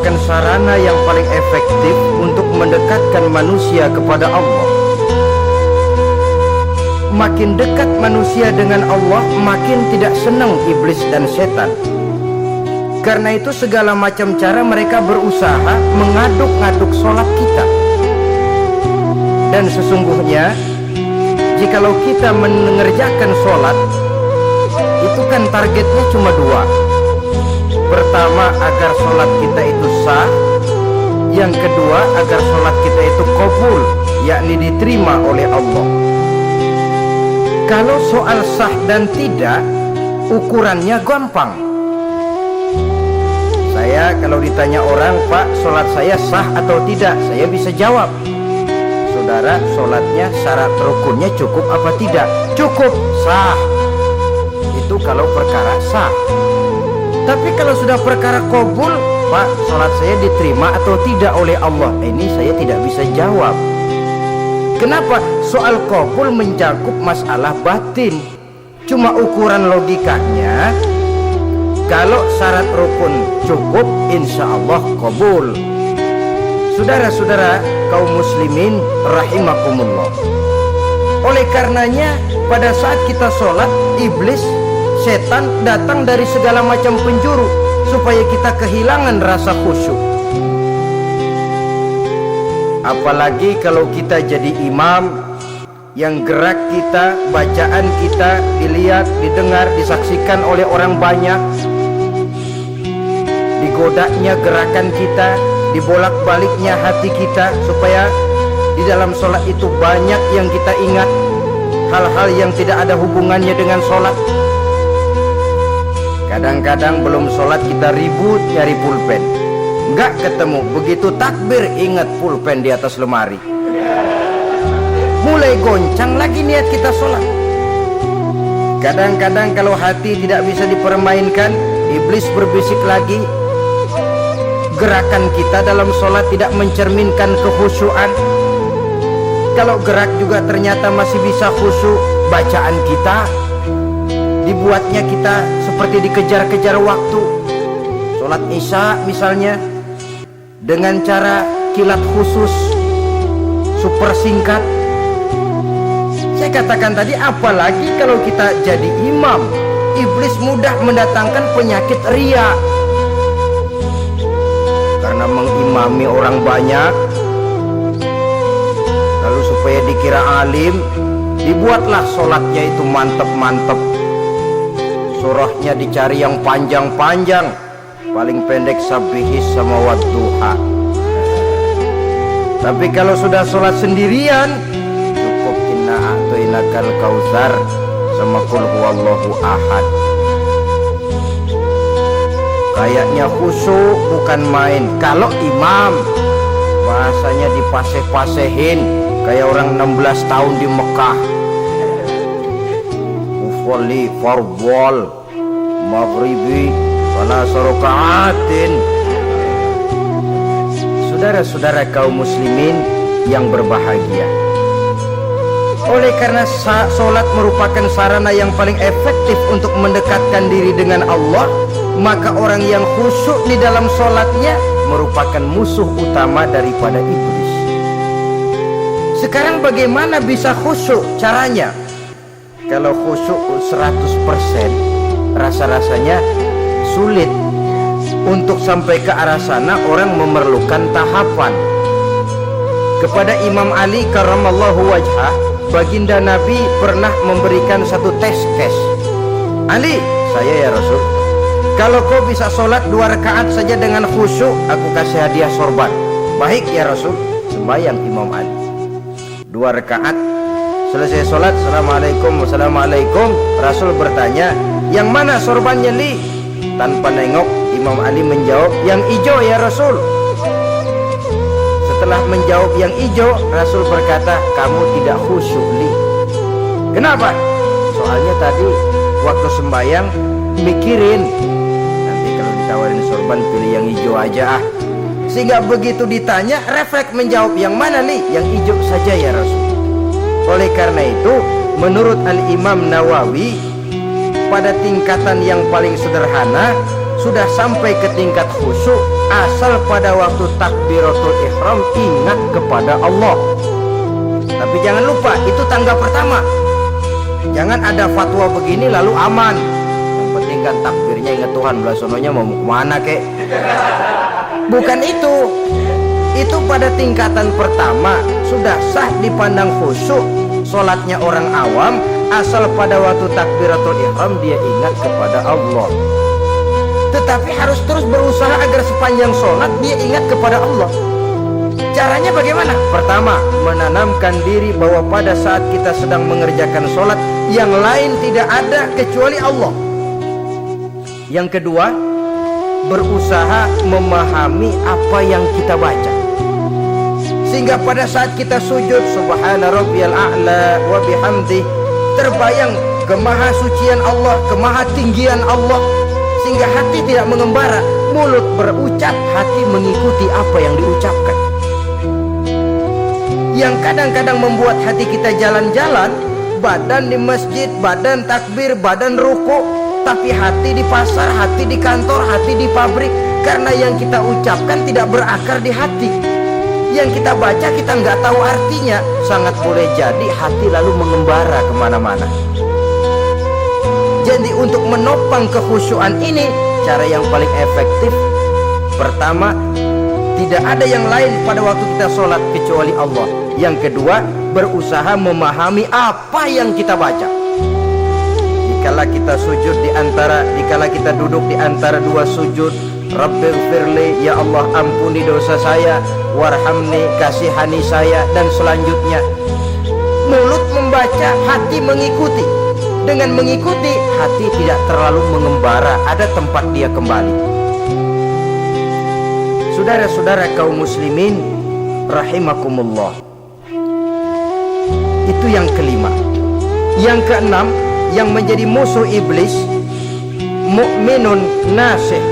merupakan sarana yang paling efektif untuk mendekatkan manusia kepada Allah. Makin dekat manusia dengan Allah, makin tidak senang iblis dan setan. Karena itu segala macam cara mereka berusaha mengaduk-ngaduk sholat kita. Dan sesungguhnya jikalau kita mengerjakan sholat, itu kan targetnya cuma dua. Pertama, agar sholat kita itu sah. Yang kedua, agar sholat kita itu qabul, yakni diterima oleh Allah. Kalau soal sah dan tidak, ukurannya gampang. Saya kalau ditanya orang, Pak, sholat saya sah atau tidak, saya bisa jawab. Saudara, sholatnya syarat rukunnya cukup apa tidak? Cukup, sah. Itu kalau perkara sah. Tapi kalau sudah perkara qabul, Pak, sholat saya diterima atau tidak oleh Allah, ini saya tidak bisa jawab. Kenapa? Soal qabul mencakup masalah batin. Cuma ukuran logikanya, kalau syarat rukun cukup, insya Allah qabul. Saudara-saudara kaum muslimin rahimakumullah, oleh karenanya pada saat kita sholat, iblis, setan datang dari segala macam penjuru supaya kita kehilangan rasa khusyuk. Apalagi kalau kita jadi imam yang gerak kita, bacaan kita dilihat, didengar, disaksikan oleh orang banyak, digodanya gerakan kita, dibolak-baliknya hati kita, supaya di dalam sholat itu banyak yang kita ingat, hal-hal yang tidak ada hubungannya dengan sholat. Kadang-kadang belum sholat kita ribut nyari pulpen, nggak ketemu. Begitu takbir ingat pulpen di atas lemari, mulai goncang lagi niat kita sholat. Kadang-kadang kalau hati tidak bisa dipermainkan, iblis berbisik lagi. Gerakan kita dalam sholat tidak mencerminkan kekhusyuan. Kalau gerak juga ternyata masih bisa khusyuk. Bacaan kita dibuatnya kita seperti dikejar-kejar waktu. Sholat isya misalnya, dengan cara kilat khusus, super singkat. Saya katakan tadi, apalagi kalau kita jadi imam, iblis mudah mendatangkan penyakit riya. Karena mengimami orang banyak, lalu supaya dikira alim, dibuatlah sholatnya itu mantep-mantep. Surahnya dicari yang panjang-panjang, paling pendek sabihis sama wadduha. Tapi kalau sudah sholat sendirian, cukup inna a'toinakal kautsar sama qul huwallahu ahad. Kayaknya khusyuk bukan main. Kalau imam, bahasanya dipaseh-pasehin kayak orang 16 tahun di Mekah. Ufolli fardwal maghribi wala sarokaatin. Saudara-saudara kaum muslimin yang berbahagia, oleh karena sholat merupakan sarana yang paling efektif untuk mendekatkan diri dengan Allah, maka orang yang khusyuk di dalam sholatnya merupakan musuh utama daripada iblis. Sekarang bagaimana bisa khusyuk caranya? Kalau khusyuk 100%, rasa-rasanya sulit. Untuk sampai ke arah sana orang memerlukan tahapan. Kepada Imam Ali karramallahu wajhah, baginda Nabi pernah memberikan satu tes case. Ali, saya ya Rasul, kalau kau bisa sholat 2 rakaat saja dengan khusyuk, aku kasih hadiah sorban. Baik ya Rasul. Sembahyang Imam Ali 2 rakaat, selesai sholat, assalamualaikum, wassalamualaikum. Rasul bertanya, yang mana sorbannya Li? Tanpa nengok, Imam Ali menjawab, yang hijau ya Rasul. Setelah menjawab yang hijau, Rasul berkata, kamu tidak khusyuk Li. Kenapa? Soalnya tadi waktu sembahyang mikirin, nanti kalau ditawarin sorban pilih yang hijau aja ah. Sehingga begitu ditanya, refleks menjawab, yang mana Li? Yang hijau saja ya Rasul. Oleh karena itu, menurut Al-Imam Nawawi, pada tingkatan yang paling sederhana, sudah sampai ke tingkat khusyuk, asal pada waktu takbiratul ihram ingat kepada Allah. Tapi jangan lupa, itu tangga pertama. Jangan ada fatwa begini lalu aman. Yang penting kan takbirnya ingat Tuhan, belasononya mau kemana kek. Bukan itu. Itu pada tingkatan pertama sudah sah dipandang khusyuk sholatnya orang awam, asal pada waktu takbiratul ihram dia ingat kepada Allah. Tetapi harus terus berusaha agar sepanjang sholat dia ingat kepada Allah. Caranya bagaimana? Pertama, menanamkan diri bahwa pada saat kita sedang mengerjakan sholat, yang lain tidak ada kecuali Allah. Yang kedua, berusaha memahami apa yang kita baca, sehingga pada saat kita sujud subhana rabbiyal a'la wa bihamdi, terbayang kemahasucian Allah, kemahatinggian Allah, sehingga hati tidak mengembara, mulut berucap, hati mengikuti apa yang diucapkan. Yang kadang-kadang membuat hati kita jalan-jalan, badan di masjid, badan takbir, badan ruku, tapi hati di pasar, hati di kantor, hati di pabrik, karena yang kita ucapkan tidak berakar di hati. Yang kita baca kita nggak tahu artinya, sangat boleh jadi hati lalu mengembara kemana-mana. Jadi untuk menopang kekhusyuan ini, cara yang paling efektif, pertama, tidak ada yang lain pada waktu kita sholat kecuali Allah. Yang kedua, berusaha memahami apa yang kita baca. Dikala kita sujud dikala kita duduk di antara dua sujud, Rabbighfirli, ya Allah ampuni dosa saya, warhamni, kasihani saya, dan selanjutnya. Mulut membaca, hati mengikuti. Dengan mengikuti, hati tidak terlalu mengembara, ada tempat dia kembali. Saudara-saudara kaum muslimin rahimakumullah, itu yang kelima. Yang keenam, yang menjadi musuh iblis, mukminun nasih,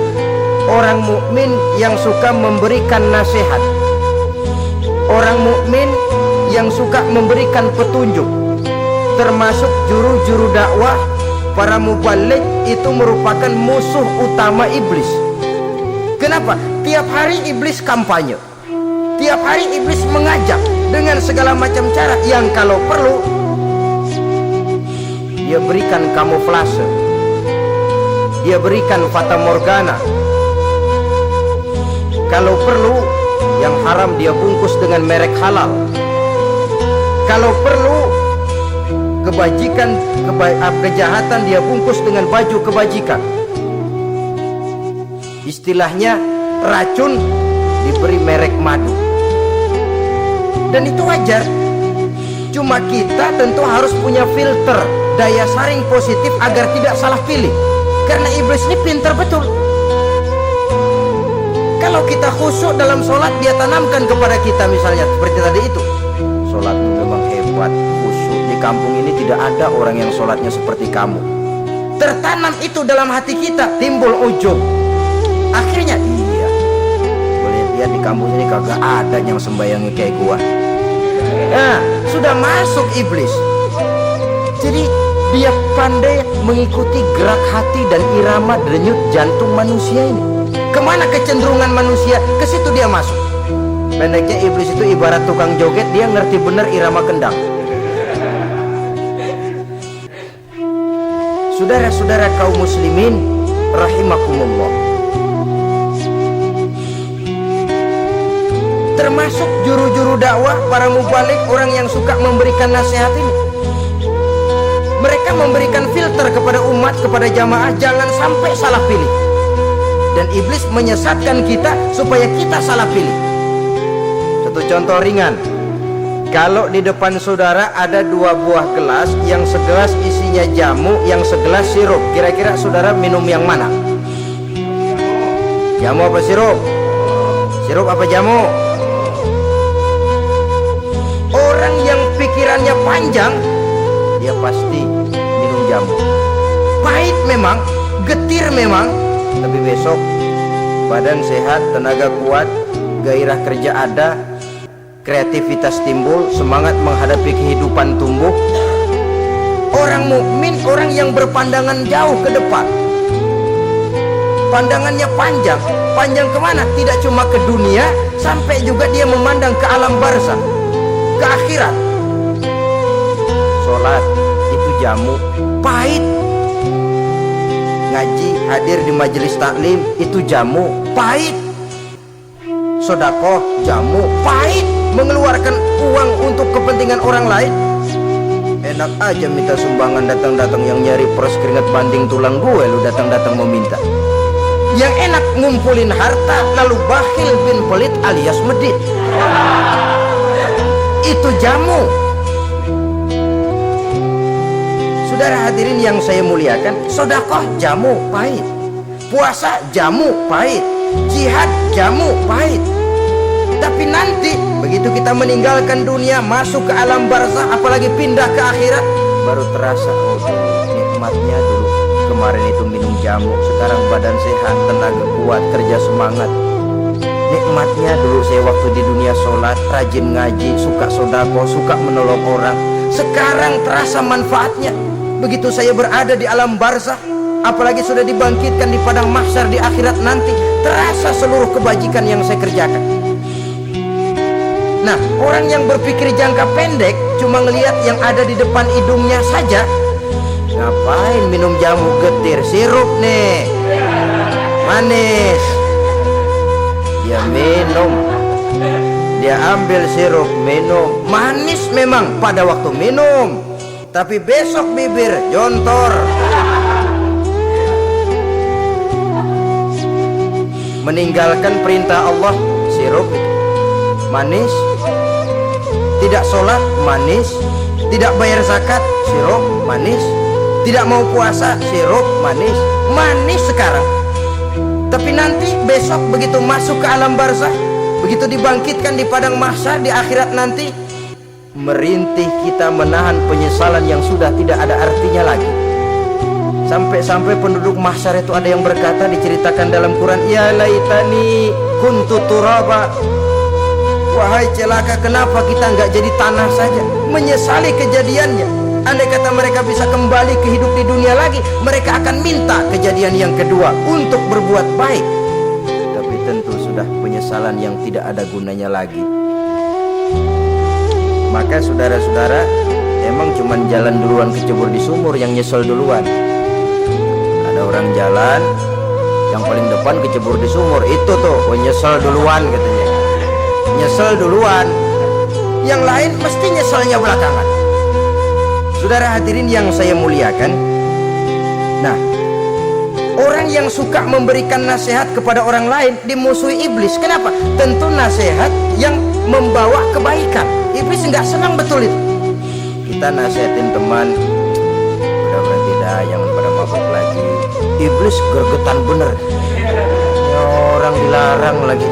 orang mukmin yang suka memberikan nasihat, orang mukmin yang suka memberikan petunjuk, termasuk juru-juru dakwah, para mubaligh, itu merupakan musuh utama iblis. Kenapa? Tiap hari iblis kampanye, tiap hari iblis mengajak dengan segala macam cara, yang kalau perlu dia berikan kamuflase, dia berikan fata morgana, kalau perlu yang haram dia bungkus dengan merek halal, kalau perlu kejahatan dia bungkus dengan baju kebajikan. Istilahnya racun diberi merek madu. Dan itu wajar. Cuma kita tentu harus punya filter, daya saring positif agar tidak salah pilih. Karena iblis ini pintar betul. Kalau kita khusyuk dalam sholat, dia tanamkan kepada kita misalnya seperti tadi itu, sholatmu memang hebat, khusyuk. Di kampung ini tidak ada orang yang sholatnya seperti kamu. Tertanam itu dalam hati kita, timbul ujub. Akhirnya iya, boleh lihat di kampung ini kagak ada yang sembayangnya kayak gua. Nah, sudah masuk iblis. Jadi dia pandai mengikuti gerak hati dan irama denyut jantung manusia ini. Kemana kecenderungan manusia, ke situ dia masuk. Pendeknya iblis itu ibarat tukang joget, dia ngerti benar irama kendang. Saudara-saudara kaum muslimin rahimakumullah, termasuk juru-juru dakwah, para mubaligh, orang yang suka memberikan nasihat ini, mereka memberikan filter kepada umat, kepada jamaah, jangan sampai salah pilih. Dan iblis menyesatkan kita supaya kita salah pilih. Satu contoh ringan, kalau di depan saudara ada dua buah gelas, yang segelas isinya jamu, yang segelas sirup, kira-kira saudara minum yang mana? Jamu apa sirup? Sirup apa jamu? Orang yang pikirannya panjang, dia pasti minum jamu. Pahit memang, getir memang, tapi besok badan sehat, tenaga kuat, gairah kerja ada, kreativitas timbul, semangat menghadapi kehidupan tumbuh. Orang mukmin, orang yang berpandangan jauh ke depan. Pandangannya panjang. Panjang kemana? Tidak cuma ke dunia, sampai juga dia memandang ke alam barzah, ke akhirat. Sholat itu jamu, pahit. Ngaji, hadir di majelis taklim itu jamu, pahit. Sedekah jamu, pahit. Mengeluarkan uang untuk kepentingan orang lain, enak aja minta sumbangan, datang-datang yang nyari peres keringat banding tulang gue, lu datang-datang mau minta. Yang enak ngumpulin harta lalu bakhil bin pelit alias medit, itu jamu. Saudara hadirin yang saya muliakan, sedekah jamu, pahit. Puasa jamu, pahit. Jihad jamu, pahit. Tapi nanti begitu kita meninggalkan dunia, masuk ke alam barzah, apalagi pindah ke akhirat, baru terasa, oh nikmatnya dulu kemarin itu minum jamu, sekarang badan sehat, tenaga kuat, kerja semangat. Nikmatnya dulu saya waktu di dunia sholat, rajin ngaji, suka sodako, suka menolong orang. Sekarang terasa manfaatnya. Begitu saya berada di alam barzah, apalagi sudah dibangkitkan di padang mahsyar di akhirat nanti, terasa seluruh kebajikan yang saya kerjakan. Nah, orang yang berpikir jangka pendek cuma ngelihat yang ada di depan hidungnya saja. Ngapain minum jamu getir, sirup nih manis, dia minum, dia ambil sirup minum, manis memang pada waktu minum, tapi besok bibir jontor. Meninggalkan perintah Allah, sirup itu manis. Tidak sholat, manis. Tidak bayar zakat, sirup, manis. Tidak mau puasa, sirup, manis. Manis sekarang. Tapi nanti besok begitu masuk ke alam barzah, begitu dibangkitkan di padang mahsyar di akhirat nanti, merintih kita menahan penyesalan yang sudah tidak ada artinya lagi. Sampai-sampai penduduk mahsyar itu ada yang berkata, diceritakan dalam Quran, ya laitani kuntu turaba. Wahai celaka, kenapa kita nggak jadi tanah saja? Menyesali kejadiannya. Andai kata mereka bisa kembali ke hidup di dunia lagi, mereka akan minta kejadian yang kedua untuk berbuat baik. Tapi tentu sudah penyesalan yang tidak ada gunanya lagi. Maka saudara-saudara, emang cuman jalan duluan kecebur di sumur yang nyesel duluan. Ada orang jalan, yang paling depan kecebur di sumur, itu tuh nyesel duluan katanya. Nyesel duluan, yang lain mesti nyeselnya belakangan. Saudara hadirin yang saya muliakan, nah, orang yang suka memberikan nasihat kepada orang lain dimusuhi iblis. Kenapa? Tentu nasihat yang membawa kebaikan. Iblis nggak senang betul itu. Kita nasihatin teman, udah berhenti dah, jangan pada mabuk lagi. Iblis gergetan bener, ya, orang dilarang lagi.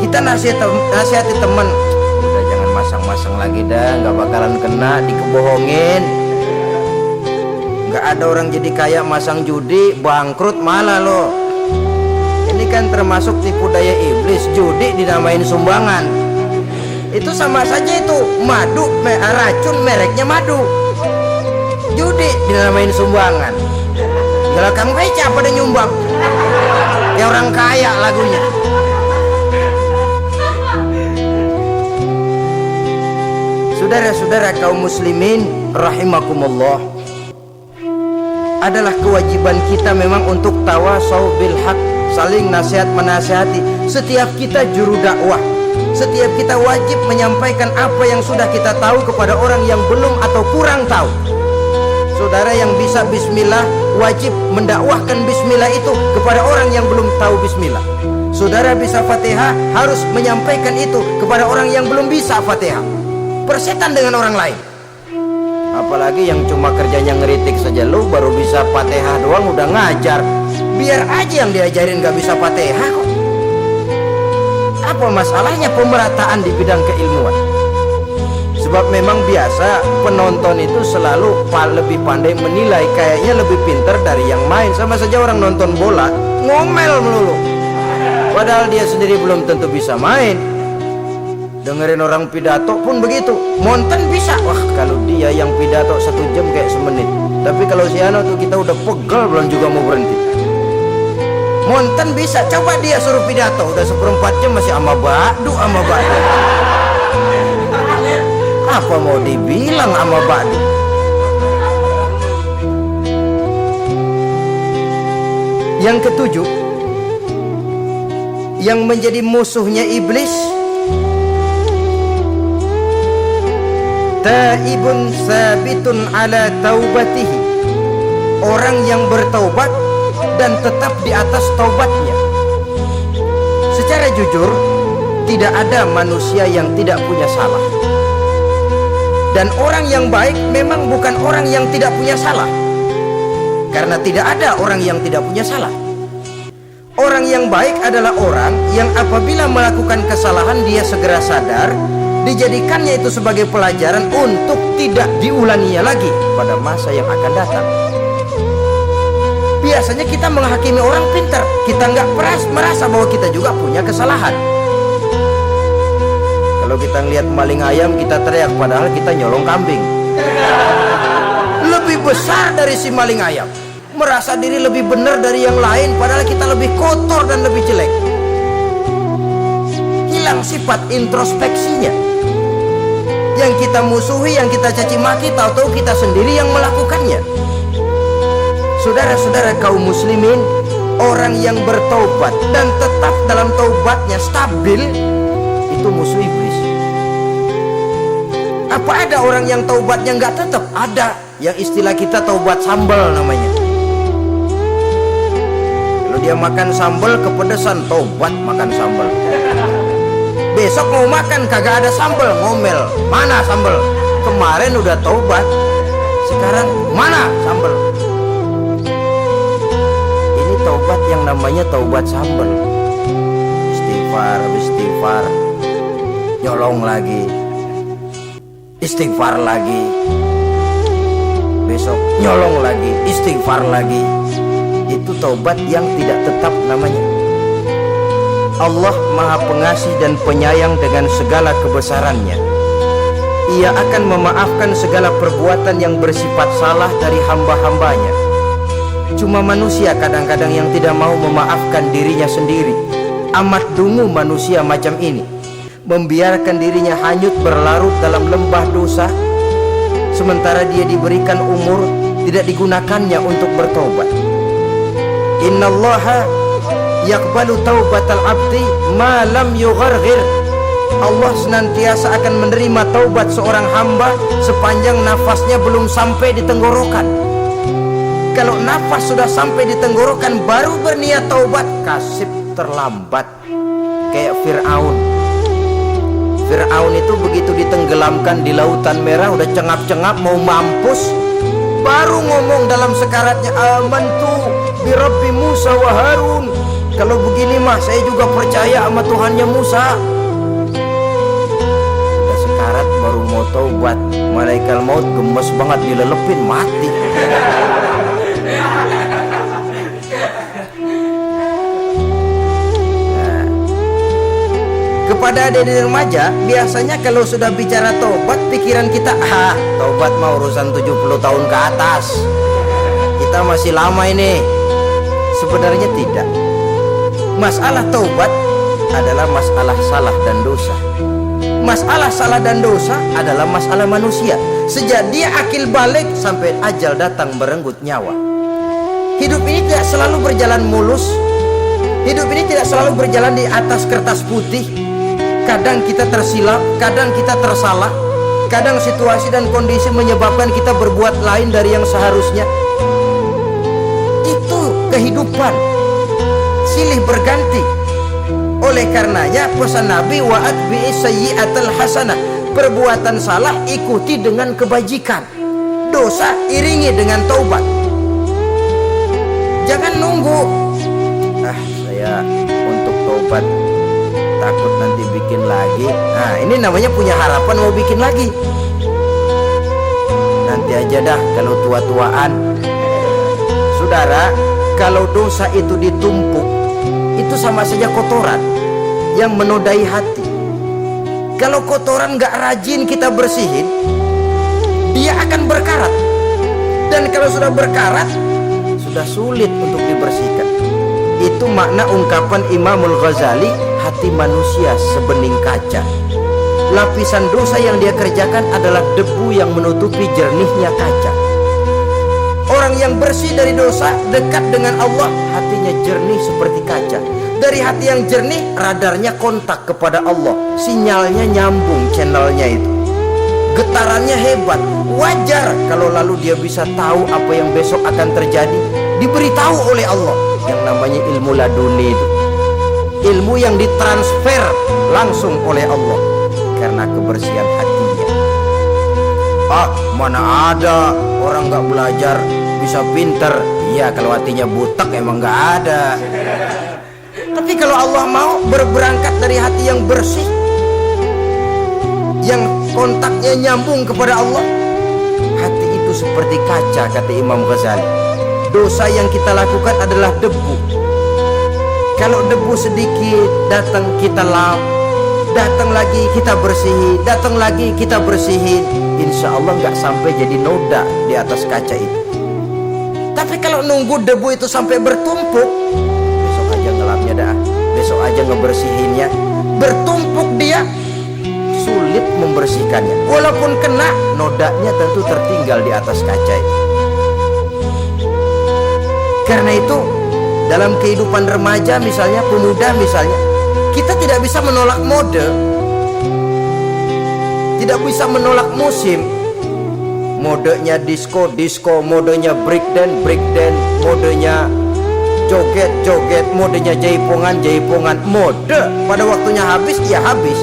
Kita nasihati teman, udah jangan masang-masang lagi dah, nggak bakalan kena, dikebohongin. Nggak ada orang jadi kaya masang judi, bangkrut malah lo. Ini kan termasuk tipu daya iblis, judi dinamain sumbangan. Itu sama saja itu madu, racun mereknya madu. Judi dinamain sumbangan. Kalau Kang Beca pada nyumbang, ya orang kaya lagunya. Saudara-saudara kaum muslimin rahimakumullah, adalah kewajiban kita memang untuk tawasau bil haq, saling nasihat menasihati. Setiap kita juru dakwah, setiap kita wajib menyampaikan apa yang sudah kita tahu kepada orang yang belum atau kurang tahu. Saudara yang bisa bismillah wajib mendakwahkan bismillah itu kepada orang yang belum tahu bismillah. Saudara bisa Fatihah harus menyampaikan itu kepada orang yang belum bisa Fatihah. Persetan dengan orang lain. Apalagi yang cuma kerjanya ngeritik saja, lu baru bisa Fatihah doang udah ngajar. Biar aja yang diajarin gak bisa Fatihah kok. Apa masalahnya pemerataan di bidang keilmuan? Sebab memang biasa penonton itu selalu lebih pandai menilai, kayaknya lebih pintar dari yang main. Sama saja orang nonton bola ngomel melulu, padahal dia sendiri belum tentu bisa main. Dengerin orang pidato pun begitu, monten bisa. Wah, kalau dia yang pidato 1 jam kayak semenit. Tapi kalau si Ano tuh kita udah pegel belum juga mau berhenti. Monten bisa, coba dia suruh pidato udah seperempat jam masih ama ba'du. Apa mau dibilang ama ba'du? Yang ketujuh, yang menjadi musuhnya iblis, taibun sabitun ala taubatihi, orang yang bertaubat dan tetap di atas taubatnya. Secara jujur, tidak ada manusia yang tidak punya salah. Dan orang yang baik memang bukan orang yang tidak punya salah, karena tidak ada orang yang tidak punya salah. Orang yang baik adalah orang yang apabila melakukan kesalahan dia segera sadar, dijadikannya itu sebagai pelajaran untuk tidak diulanginya lagi pada masa yang akan datang. Biasanya kita menghakimi orang pintar, kita nggak merasa bahwa kita juga punya kesalahan. Kalau kita ngelihat maling ayam kita teriak, padahal kita nyolong kambing. Lebih besar dari si maling ayam, merasa diri lebih benar dari yang lain, padahal kita lebih kotor dan lebih jelek. Hilang sifat introspeksinya. Yang kita musuhi, yang kita caci maki, tahu-tahu kita sendiri yang melakukannya. Saudara-saudara kaum muslimin, orang yang bertaubat dan tetap dalam taubatnya stabil, itu musuh iblis. Apa ada orang yang taubatnya nggak tetap? Ada. Yang istilah kita taubat sambal namanya. Kalau dia makan sambal kepedesan, taubat makan sambal. Besok mau makan kagak ada sambal, ngomel. Mana sambal? Kemarin udah taubat, sekarang mana sambal? Ini taubat yang namanya taubat sambal. Istighfar, nyolong lagi, istighfar lagi, besok nyolong lagi, istighfar lagi. Itu taubat yang tidak tetap namanya. Allah Maha Pengasih dan Penyayang dengan segala kebesarannya. Ia akan memaafkan segala perbuatan yang bersifat salah dari hamba-hambanya. Cuma manusia kadang-kadang yang tidak mau memaafkan dirinya sendiri. Amat dungu manusia macam ini, membiarkan dirinya hanyut berlarut dalam lembah dosa, sementara dia diberikan umur tidak digunakannya untuk bertobat. Innallaha yaqbalu taubatal abdi ma lam yugharghir. Allah senantiasa akan menerima taubat seorang hamba sepanjang nafasnya belum sampai di tenggorokan. Kalau nafas sudah sampai di tenggorokan baru berniat taubat, kasib terlambat. Kayak Fir'aun. Fir'aun itu begitu ditenggelamkan di lautan merah, udah cengap-cengap mau mampus, baru ngomong dalam sekaratnya, amantu bi Rabbi Musa wa Harun. Kalau begini mah saya juga percaya sama Tuhannya Musa. Udah sekarat baru mau taubat, malaikat maut gemes banget, dilelepin mati. Kepada adik-adik remaja, biasanya kalau sudah bicara taubat, pikiran kita, taubat mah urusan 70 tahun ke atas, kita masih lama ini. Sebenarnya tidak. Masalah taubat adalah masalah salah dan dosa. Masalah salah dan dosa adalah masalah manusia. Sejak dia akil balik sampai ajal datang merenggut nyawa. Hidup ini tidak selalu berjalan mulus. Hidup ini tidak selalu berjalan di atas kertas putih. Kadang kita tersilap, kadang kita tersalah, kadang situasi dan kondisi menyebabkan kita berbuat lain dari yang seharusnya. Itu kehidupan, silih berganti. Oleh karenanya pesan Nabi, wa atbi'i sayyi'atal hasanah, perbuatan salah ikuti dengan kebajikan, dosa iringi dengan taubat. Jangan nunggu, saya untuk taubat takut nanti bikin lagi. Nah, ini namanya punya harapan mau bikin lagi. Nanti aja dah kalau tua-tuaan. Saudara, kalau dosa itu ditumpuk, itu sama saja kotoran yang menodai hati. Kalau kotoran gak rajin kita bersihin, dia akan berkarat. Dan kalau sudah berkarat, sudah sulit untuk dibersihkan. Itu makna ungkapan Imamul Ghazali, hati manusia sebening kaca. Lapisan dosa yang dia kerjakan adalah debu yang menutupi jernihnya kaca. Orang yang bersih dari dosa, dekat dengan Allah, hatinya jernih seperti kaca. Dari hati yang jernih, radarnya kontak kepada Allah, sinyalnya nyambung, channelnya itu, getarannya hebat. Wajar kalau lalu dia bisa tahu apa yang besok akan terjadi, diberitahu oleh Allah. Yang namanya ilmu laduni itu, ilmu yang ditransfer langsung oleh Allah karena kebersihan hatinya. Mana ada orang nggak belajar bisa pinter? Iya, kalau hatinya butak emang nggak ada. Tapi kalau Allah mau berberangkat dari hati yang bersih, yang kontaknya nyambung kepada Allah, hati itu seperti kaca, kata Imam Ghazali. Dosa yang kita lakukan adalah debu. Kalau debu sedikit datang, kita lap, datang lagi kita bersihin, datang lagi kita bersihin, insya Allah nggak sampai jadi noda di atas kaca itu. Tapi kalau nunggu debu itu sampai bertumpuk, besok aja ngelapnya dah, besok aja ngebersihinnya, bertumpuk dia, sulit membersihkannya. Walaupun kena, nodanya tentu tertinggal di atas kaca itu. Karena itu dalam kehidupan remaja misalnya, pemuda misalnya, kita tidak bisa menolak mode, tidak bisa menolak musim. Modenya disco, modenya breakdance, modenya joget, modenya jaipongan. Mode pada waktunya habis, ya habis.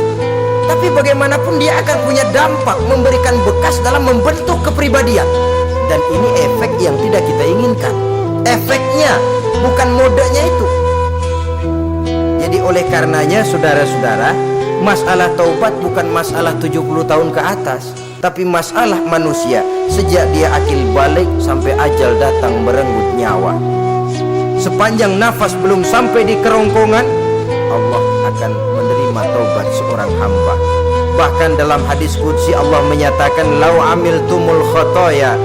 Tapi bagaimanapun dia akan punya dampak, memberikan bekas dalam membentuk kepribadian. Dan ini efek yang tidak kita inginkan. Efeknya bukan modenya itu. Jadi oleh karenanya saudara-saudara, masalah taubat bukan masalah 70 tahun ke atas, tapi masalah manusia sejak dia akil balik sampai ajal datang merenggut nyawa. Sepanjang nafas belum sampai di kerongkongan, Allah akan menerima taubat seorang hamba. Bahkan dalam hadis qudsi Allah menyatakan, lau amiltumul khotoya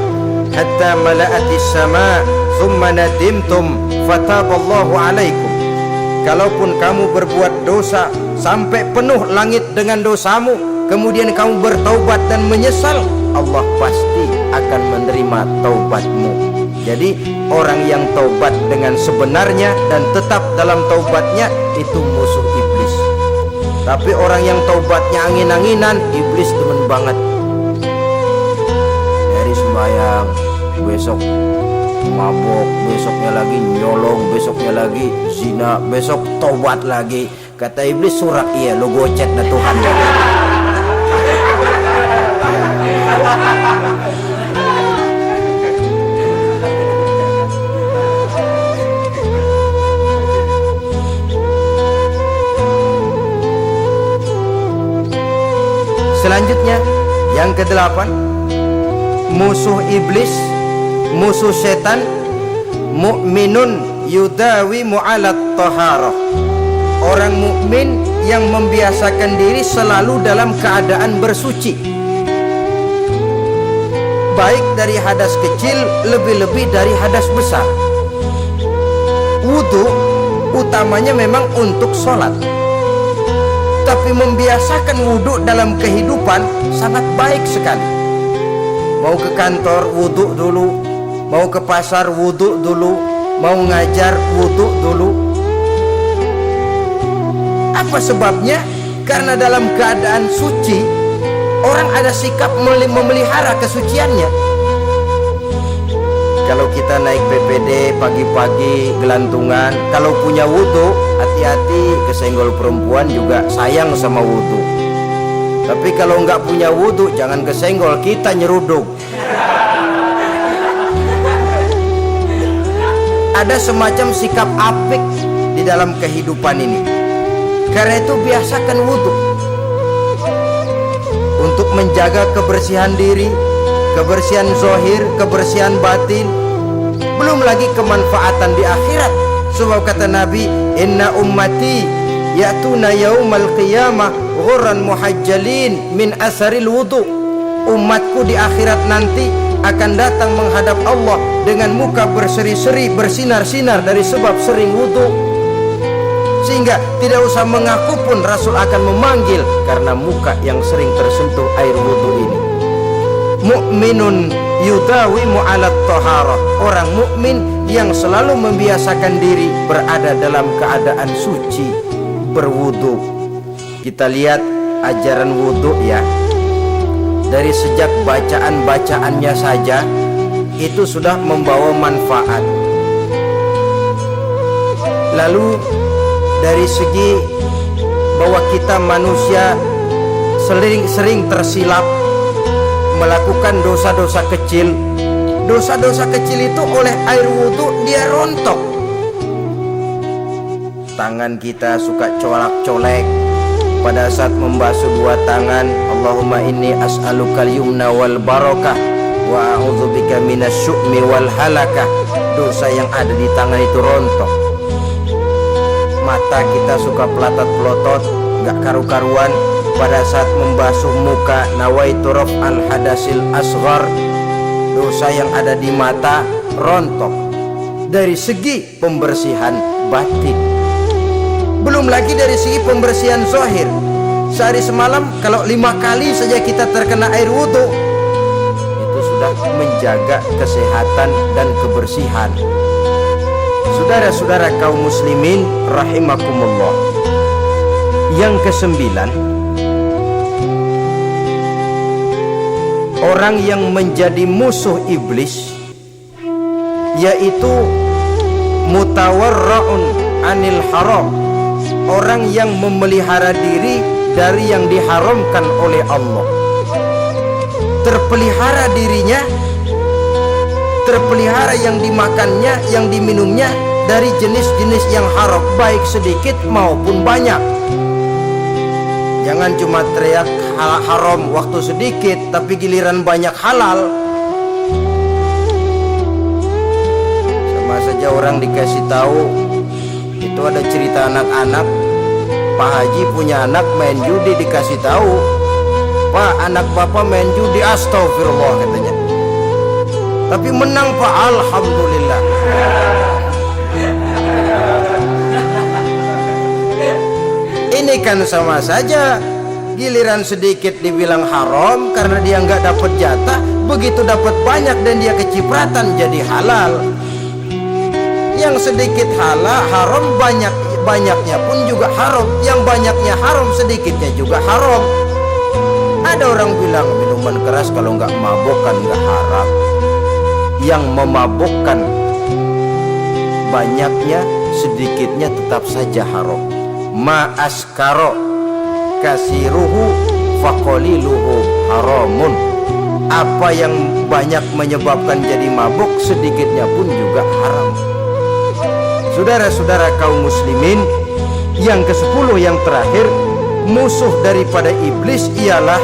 hatta mala'atis sama thumma nadimtum fataballahu alaikum. Kalaupun kamu berbuat dosa sampai penuh langit dengan dosamu, kemudian kamu bertaubat dan menyesal, Allah pasti akan menerima taubatmu. Jadi orang yang taubat dengan sebenarnya dan tetap dalam taubatnya itu musuh iblis. Tapi orang yang taubatnya angin-anginan, iblis demen banget. Dari sembahyang, besok mabok, besoknya lagi nyolong, besoknya lagi zina, besok taubat lagi. Kata iblis, surak, iya lo gocet dah Tuhan. Selanjutnya yang ke-8, musuh iblis, musuh setan, mukminun yudawi mu'alat taharah. Orang mukmin yang membiasakan diri selalu dalam keadaan bersuci, baik dari hadas kecil, lebih-lebih dari hadas besar. Wudu utamanya memang untuk sholat, tapi membiasakan wudu dalam kehidupan sangat baik sekali. Mau ke kantor wudu dulu, mau ke pasar wudu dulu, mau ngajar wudu dulu. Apa sebabnya? Karena dalam keadaan suci, orang ada sikap memelihara kesuciannya. Kalau kita naik PPD pagi-pagi gelantungan, kalau punya wudu, hati-hati kesenggol perempuan juga sayang sama wudu. Tapi kalau nggak punya wudu, jangan kesenggol, kita nyeruduk. Ada semacam sikap apik di dalam kehidupan ini. Karena itu biasakan wudu untuk menjaga kebersihan diri, kebersihan zahir, kebersihan batin, belum lagi kemanfaatan di akhirat. Sebab kata Nabi, inna ummati ya'tuna yaumal qiyamah ghurran muhajjalin min asaril wudu. Umatku di akhirat nanti akan datang menghadap Allah dengan muka berseri-seri, bersinar-sinar dari sebab sering wudu. Sehingga tidak usah mengaku pun Rasul akan memanggil karena muka yang sering tersentuh air wudu ini. Mu'minun yudawimu ala taharah, orang mukmin yang selalu membiasakan diri berada dalam keadaan suci, berwudu. Kita lihat ajaran wudu ya, dari sejak bacaan-bacaannya saja itu sudah membawa manfaat. Lalu dari segi bahwa kita manusia sering tersilap melakukan dosa-dosa kecil. Dosa-dosa kecil itu oleh air wudhu dia rontok. Tangan kita suka colak-colek pada saat membasuh dua tangan. Allahumma inni as'alukal yumna wal barakah wa a'udzubika minasyu'mi wal halakah. Dosa yang ada di tangan itu rontok. Mata kita suka pelatat-pelotot, gak karu-karuan pada saat membasuh muka. Nawaitu raf'al hadasil asghar, dosa yang ada di mata rontok. Dari segi pembersihan batin, belum lagi dari segi pembersihan zahir. Sehari semalam kalau 5 kali saja kita terkena air wudhu, itu sudah menjaga kesehatan dan kebersihan. Saudara-saudara kaum muslimin rahimakumullah. Yang kesembilan, orang yang menjadi musuh iblis yaitu mutawarra'un anil haram, orang yang memelihara diri dari yang diharamkan oleh Allah. Terpelihara dirinya, terpelihara yang dimakannya, yang diminumnya dari jenis-jenis yang haram, baik sedikit maupun banyak. Jangan cuma teriak haram waktu sedikit tapi giliran banyak halal. Sama saja orang dikasih tahu, itu ada cerita anak-anak, Pak Haji punya anak main judi, dikasih tahu, Pak, anak bapak main judi, astagfirullah katanya, tapi menang Pak, alhamdulillah. Ini kan sama saja, giliran sedikit dibilang haram karena dia nggak dapat jatah, begitu dapat banyak dan dia kecipratan jadi halal. Yang sedikit haram, banyaknya pun juga haram. Yang banyaknya haram, sedikitnya juga haram. Ada orang bilang minuman keras kalau nggak mabuk kan nggak haram. Yang memabukkan banyaknya, sedikitnya tetap saja haram. Ma askaro kasiruhu faqaliluhu haramun. Apa yang banyak menyebabkan jadi mabuk, sedikitnya pun juga haram. Saudara-saudara kaum muslimin, yang ke-10 yang terakhir, musuh daripada iblis ialah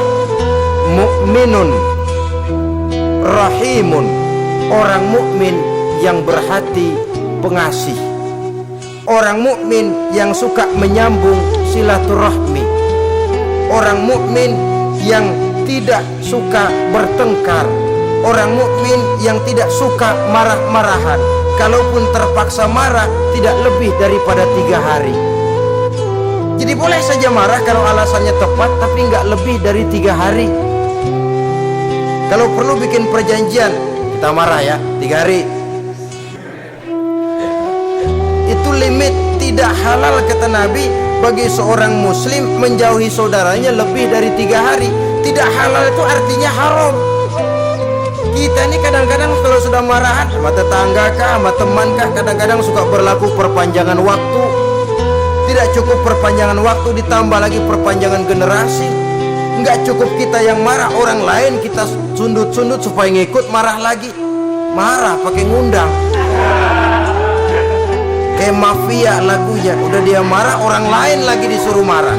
mukminun rahimun, orang mukmin yang berhati pengasih, orang mukmin yang suka menyambung silaturahmi, orang mukmin yang tidak suka bertengkar, orang mukmin yang tidak suka marah-marahan. Kalaupun terpaksa marah, tidak lebih daripada 3 hari. Jadi boleh saja marah kalau alasannya tepat, tapi nggak lebih dari 3 hari. Kalau perlu bikin perjanjian, kita marah ya 3 hari. Itu limit. Tidak halal kata Nabi bagi seorang muslim menjauhi saudaranya lebih dari 3 hari. Tidak halal itu artinya haram. Kita ini kadang-kadang kalau sudah marahan sama tetangga kah, sama teman kah, kadang-kadang suka berlaku perpanjangan waktu. Tidak cukup perpanjangan waktu, ditambah lagi perpanjangan generasi. Nggak cukup kita yang marah, orang lain kita sundut-sundut supaya ngikut marah lagi. Marah pakai ngundang, kayak mafia lagunya. Udah dia marah, orang lain lagi disuruh marah.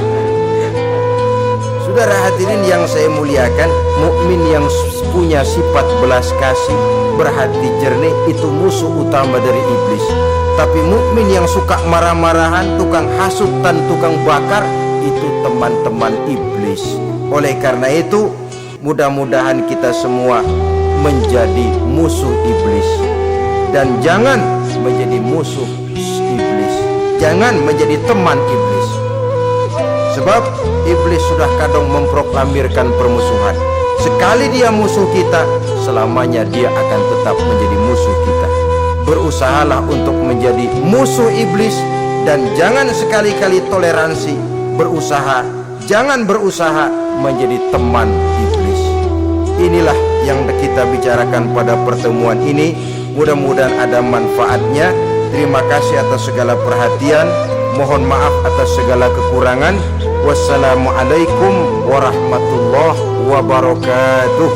Saudara hadirin yang saya muliakan, mukmin yang punya sifat belas kasih, berhati jernih, itu musuh utama dari iblis. Tapi mukmin yang suka marah-marahan, tukang hasut dan tukang bakar, itu teman-teman iblis. Oleh karena itu, mudah-mudahan kita semua menjadi musuh iblis. Dan jangan menjadi musuh iblis, jangan menjadi teman iblis. Sebab iblis sudah kadang memproklamirkan permusuhan. Sekali dia musuh kita, selamanya dia akan tetap menjadi musuh kita. Berusahalah untuk menjadi musuh iblis, dan jangan sekali-kali toleransi. Jangan berusaha menjadi teman iblis. Inilah yang kita bicarakan pada pertemuan ini. Mudah-mudahan ada manfaatnya. Terima kasih atas segala perhatian. Mohon maaf atas segala kekurangan. Wassalamualaikum warahmatullahi wabarakatuh.